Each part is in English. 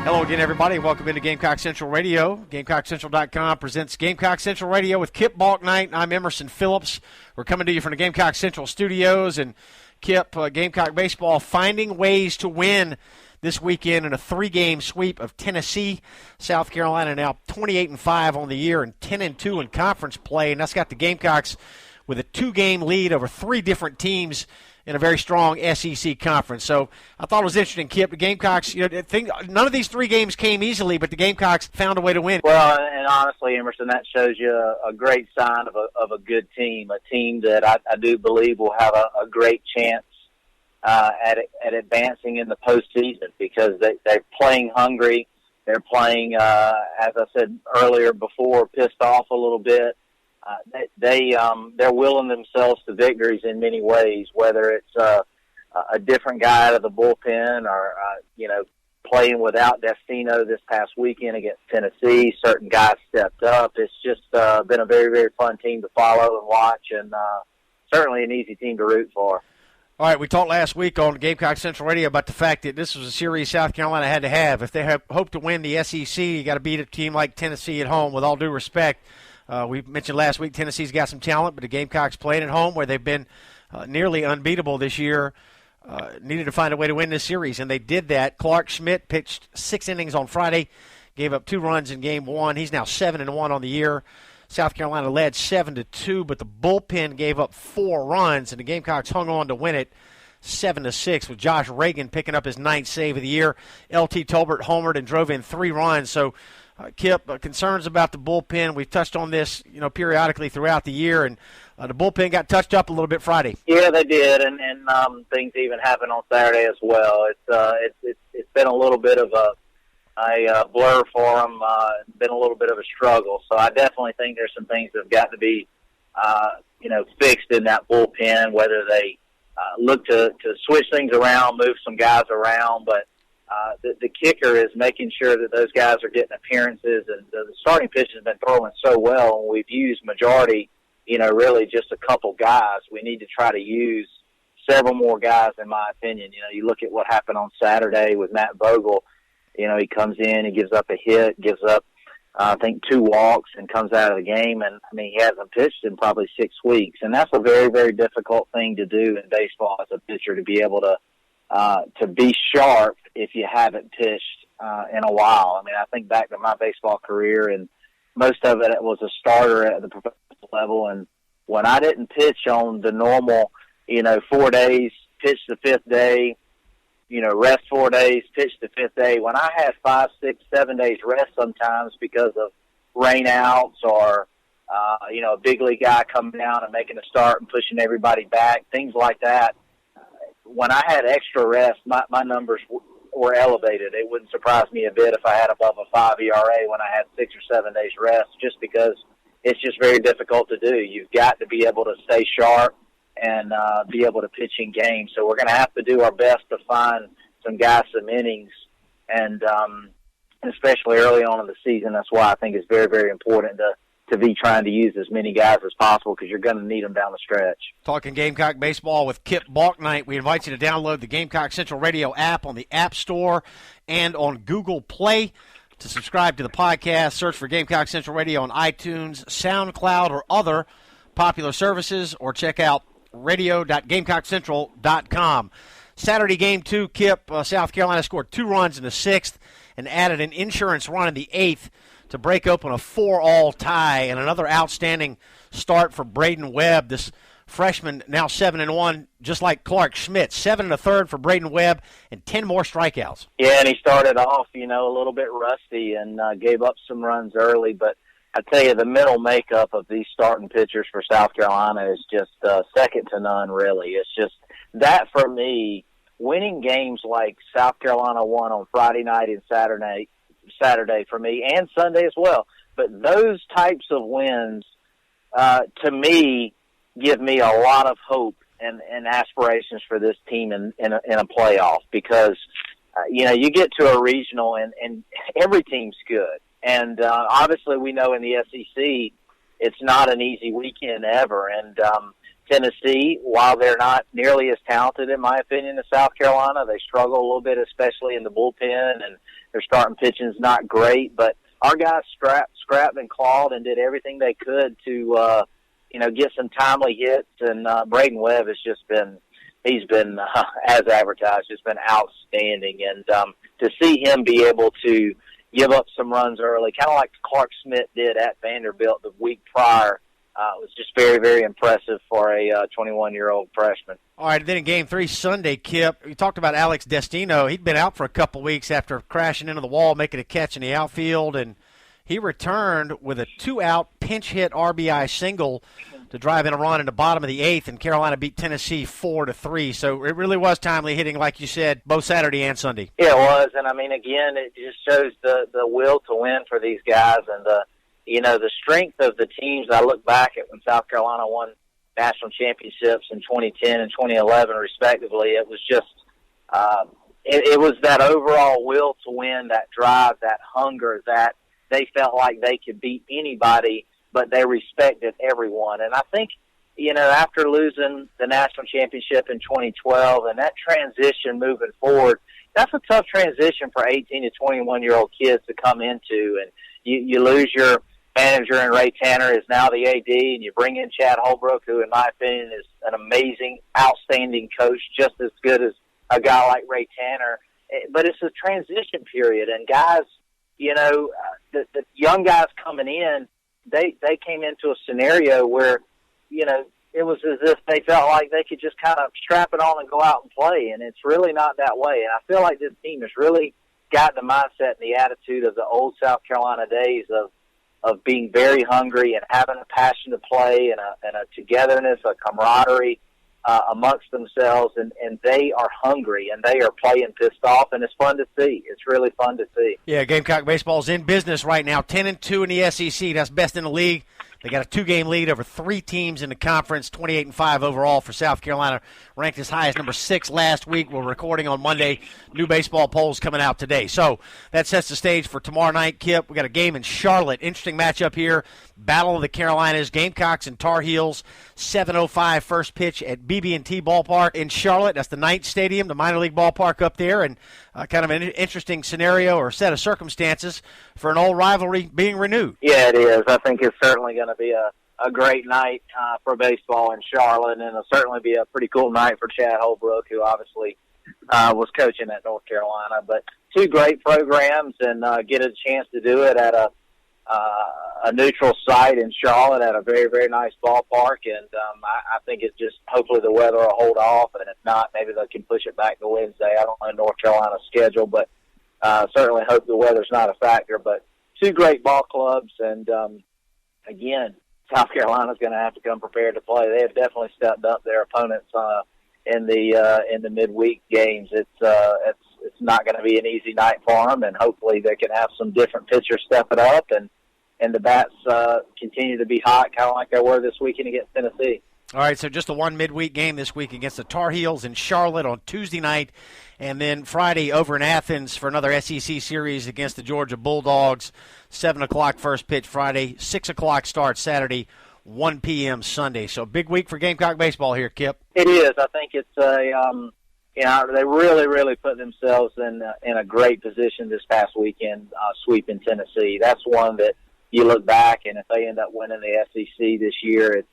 Hello again, everybody. Welcome into Gamecock Central Radio. GamecockCentral.com presents Gamecock Central Radio with Kip Bouknight. I'm Emerson Phillips. We're coming to you from the Gamecock Central studios. And Kip, Gamecock baseball finding ways to win this weekend in a 3-game sweep of Tennessee. South Carolina now 28-5 on the year and 10-2 in conference play. And that's got the Gamecocks with a 2-game lead over 3 different teams in a very strong SEC conference. So I thought it was interesting, Kip. The Gamecocks, none of these 3 games came easily, but the Gamecocks found a way to win. Well, and honestly, Emerson, that shows you a great sign of a good team, a team that I do believe will have a great chance at advancing in the postseason because they're playing hungry. They're playing, as I said earlier before, pissed off a little bit. They're willing themselves to victories in many ways, whether it's a different guy out of the bullpen or playing without Destino this past weekend against Tennessee. Certain guys stepped up. It's just been a very, very fun team to follow and watch, and certainly an easy team to root for. All right, we talked last week on Gamecock Central Radio about the fact that this was a series South Carolina had to have. If they hope to win the SEC, you got to beat a team like Tennessee at home, with all due respect. We mentioned last week Tennessee's got some talent, but the Gamecocks playing at home where they've been nearly unbeatable this year. Needed to find a way to win this series, and they did that. Clark Schmidt pitched 6 innings on Friday, gave up 2 runs in Game 1. He's now 7-1 on the year. South Carolina led 7-2, but the bullpen gave up 4 runs, and the Gamecocks hung on to win it 7-6, with Josh Reagan picking up his 9th save of the year. L.T. Tolbert homered and drove in 3 runs. So, Kip, concerns about the bullpen. We've touched on this, periodically throughout the year, and the bullpen got touched up a little bit Friday. Yeah, they did, and things even happened on Saturday as well. It's been a little bit of a blur for them. Been a little bit of a struggle. So I definitely think there's some things that have got to be, fixed in that bullpen. Whether they look to switch things around, move some guys around, but the kicker is making sure that those guys are getting appearances. And the starting pitch has been throwing so well, and we've used majority, really just a couple guys. We need to try to use several more guys, in my opinion. You look at what happened on Saturday with Matt Vogel. He comes in, he gives up a hit, gives up, I think, 2 walks, and comes out of the game. And, he hasn't pitched in probably 6 weeks. And that's a very, very difficult thing to do in baseball as a pitcher, to be able to be sharp if you haven't pitched in a while. I think back to my baseball career, and most of it was a starter at the professional level. And when I didn't pitch on the normal, 4 days, pitch the 5th day, rest 4 days, pitch the 5th day. When I had 5, 6, 7 days rest sometimes because of rainouts or, a big league guy coming down and making a start and pushing everybody back, things like that. When I had extra rest, my numbers were elevated. It wouldn't surprise me a bit if I had above a 5 ERA when I had 6 or 7 days rest, just because it's just very difficult to do. You've got to be able to stay sharp and be able to pitch in games. So we're going to have to do our best to find some guys some innings, and especially early on in the season. That's why I think it's very, very important to be trying to use as many guys as possible, because you're going to need them down the stretch. Talking Gamecock baseball with Kip Bouknight. We invite you to download the Gamecock Central Radio app on the App Store and on Google Play. To subscribe to the podcast, search for Gamecock Central Radio on iTunes, SoundCloud, or other popular services, or check out radio.GamecockCentral.com. Saturday game 2, Kip, South Carolina scored 2 runs in the 6th and added an insurance run in the 8th to break open a 4-all tie, and another outstanding start for Braden Webb. This freshman now 7-1, just like Clark Schmidt. 7 1/3 for Braden Webb and 10 more strikeouts. Yeah, and he started off, a little bit rusty and gave up some runs early, but I tell you, the mental makeup of these starting pitchers for South Carolina is just second to none, really. It's just that, for me, winning games like South Carolina won on Friday night and Saturday for me, and Sunday as well. But those types of wins, to me, give me a lot of hope and aspirations for this team in a playoff, because, you get to a regional and every team's good. And obviously we know in the SEC it's not an easy weekend ever. And Tennessee, while they're not nearly as talented, in my opinion, as South Carolina, they struggle a little bit, especially in the bullpen, and their starting pitching is not great. But our guys scrapped and clawed and did everything they could to, get some timely hits. And Braden Webb has just been, he's been, as advertised, just been outstanding. And to see him be able to give up some runs early, kind of like Clark Smith did at Vanderbilt the week prior, was just very, very impressive for a 21-year-old freshman. All right, then in Game 3 Sunday, Kip, you talked about Alex Destino. He'd been out for a couple weeks after crashing into the wall, making a catch in the outfield, and he returned with a 2-out pinch-hit RBI single to drive in a run in the bottom of the 8th, and Carolina beat Tennessee 4-3. So it really was timely hitting, like you said, both Saturday and Sunday. Yeah, it was, and again, it just shows the will to win for these guys and the strength of the teams. I look back at when South Carolina won national championships in 2010 and 2011, respectively. It was just it was that overall will to win, that drive, that hunger, that they felt like they could beat anybody, but they respected everyone. And I think, after losing the national championship in 2012 and that transition moving forward, that's a tough transition for 18 to 21-year-old kids to come into. And you lose your manager, and Ray Tanner is now the AD, and you bring in Chad Holbrook, who, in my opinion, is an amazing, outstanding coach, just as good as a guy like Ray Tanner. But it's a transition period, and guys, the young guys coming in, they came into a scenario where, it was as if they felt like they could just kind of strap it on and go out and play, and it's really not that way. And I feel like this team has really got the mindset and the attitude of the old South Carolina days of being very hungry and having a passion to play and a togetherness, a camaraderie amongst themselves, and they are hungry and they are playing pissed off, and it's fun to see. It's really fun to see. Yeah, Gamecock baseball's in business right now, 10-2 in the SEC. That's best in the league. They got a 2-game lead over 3 teams in the conference, 28-5 overall for South Carolina, ranked as high as number 6 last week. We're recording on Monday. New baseball polls coming out today. So that sets the stage for tomorrow night, Kip. We got a game in Charlotte. Interesting matchup here. Battle of the Carolinas, Gamecocks and Tar Heels, 7:05 first pitch at BB&T Ballpark in Charlotte. That's the Knight Stadium, the minor league ballpark up there, and kind of an interesting scenario or set of circumstances for an old rivalry being renewed. Yeah, it is. I think it's certainly going to be a great night for baseball in Charlotte, and it'll certainly be a pretty cool night for Chad Holbrook, who obviously was coaching at North Carolina. But 2 great programs, and get a chance to do it at a neutral site in Charlotte at a very, very nice ballpark. And I think it's just hopefully the weather will hold off, and if not, maybe they can push it back to Wednesday. I don't know North Carolina's schedule, but certainly hope the weather's not a factor. But 2 great ball clubs, and again, South Carolina's going to have to come prepared to play. They have definitely stepped up their opponents in the midweek games. It's not going to be an easy night for them, and hopefully they can have some different pitchers step it up, and the bats continue to be hot, kind of like they were this weekend against Tennessee. All right, so just a 1 midweek game this week against the Tar Heels in Charlotte on Tuesday night, and then Friday over in Athens for another SEC series against the Georgia Bulldogs, 7 o'clock first pitch Friday, 6 o'clock start Saturday, 1 p.m. Sunday. So big week for Gamecock baseball here, Kip. It is. I think it's they really, really put themselves in a great position this past weekend, sweeping Tennessee. That's one that you look back, and if they end up winning the SEC this year,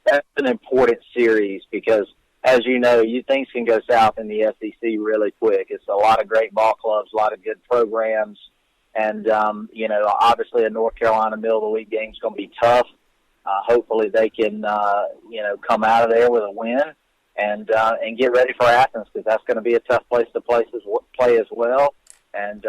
that's an important series because, as you know, things can go south in the SEC really quick. It's a lot of great ball clubs, a lot of good programs, and obviously a North Carolina middle of the week game is going to be tough. Hopefully they can come out of there with a win and get ready for Athens, because that's going to be a tough place to play as well, and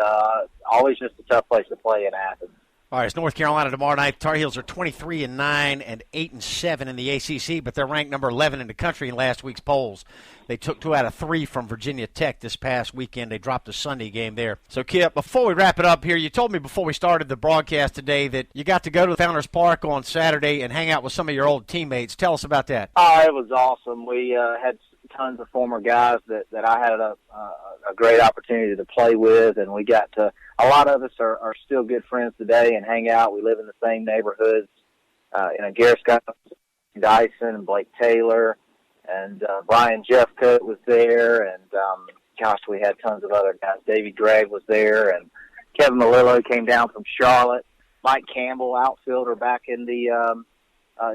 always just a tough place to play in Athens. All right, it's North Carolina tomorrow night. Tar Heels are 23-9 and 8-7 in the ACC, but they're ranked number 11 in the country in last week's polls. They took 2 out of 3 from Virginia Tech this past weekend. They dropped a Sunday game there. So, Kip, before we wrap it up here, you told me before we started the broadcast today that you got to go to Founders Park on Saturday and hang out with some of your old teammates. Tell us about that. Oh, it was awesome. We had tons of former guys that I had a great opportunity to play with, and we got to – a lot of us are still good friends today and hang out. We live in the same neighborhoods. Garrett's got Dyson and Blake Taylor, and Brian Jeffcoat was there, and gosh, we had tons of other guys. Davey Gregg was there, and Kevin Malillo came down from Charlotte. Mike Campbell, outfielder back in the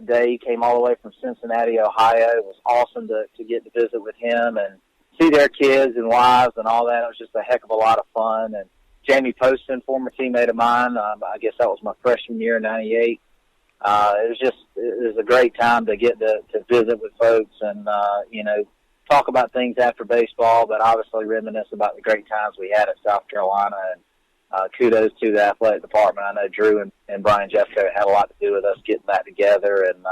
day, came all the way from Cincinnati, Ohio. It was awesome to get to visit with him and see their kids and wives and all that. It was just a heck of a lot of fun. And Jamie Poston, former teammate of mine, I guess that was my freshman year in '98. It was a great time to get to visit with folks and, talk about things after baseball, but obviously reminisce about the great times we had at South Carolina. And kudos to the athletic department. I know Drew and Brian Jeffco had a lot to do with us getting that together, and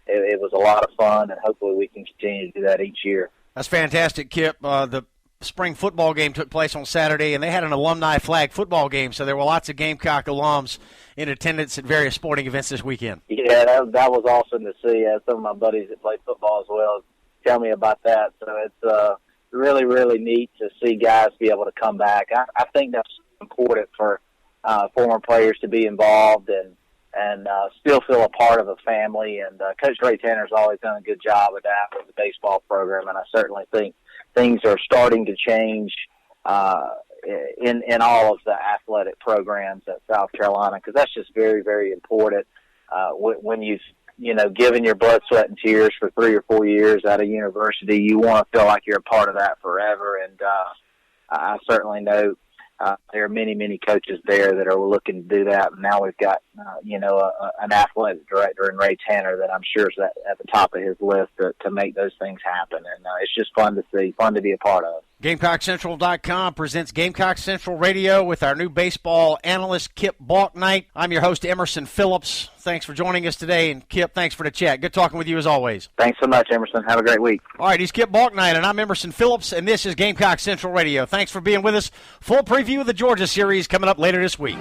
it was a lot of fun, and hopefully we can continue to do that each year. That's fantastic, Kip. The spring football game took place on Saturday, and they had an alumni flag football game, so there were lots of Gamecock alums in attendance at various sporting events this weekend. Yeah, that was awesome to see. Some of my buddies that played football as well tell me about that. So it's really, really neat to see guys be able to come back. I think that's important for former players to be involved and still feel a part of a family. And Coach Ray Tanner's always done a good job with that with the baseball program, and I certainly think things are starting to change in all of the athletic programs at South Carolina, because that's just very, very important. When you've given your blood, sweat, and tears for 3 or 4 years at a university, you want to feel like you're a part of that forever. And I certainly know there are many, many coaches there that are looking to do that. And now we've got, an athletic director in Ray Tanner that I'm sure is at the top of his list to make those things happen. And it's just fun to see, fun to be a part of. GamecockCentral.com presents Gamecock Central Radio with our new baseball analyst, Kip Bouknight. I'm your host, Emerson Phillips. Thanks for joining us today. And, Kip, thanks for the chat. Good talking with you as always. Thanks so much, Emerson. Have a great week. All right, he's Kip Bouknight, and I'm Emerson Phillips, and this is Gamecock Central Radio. Thanks for being with us. Full preview of the Georgia series coming up later this week.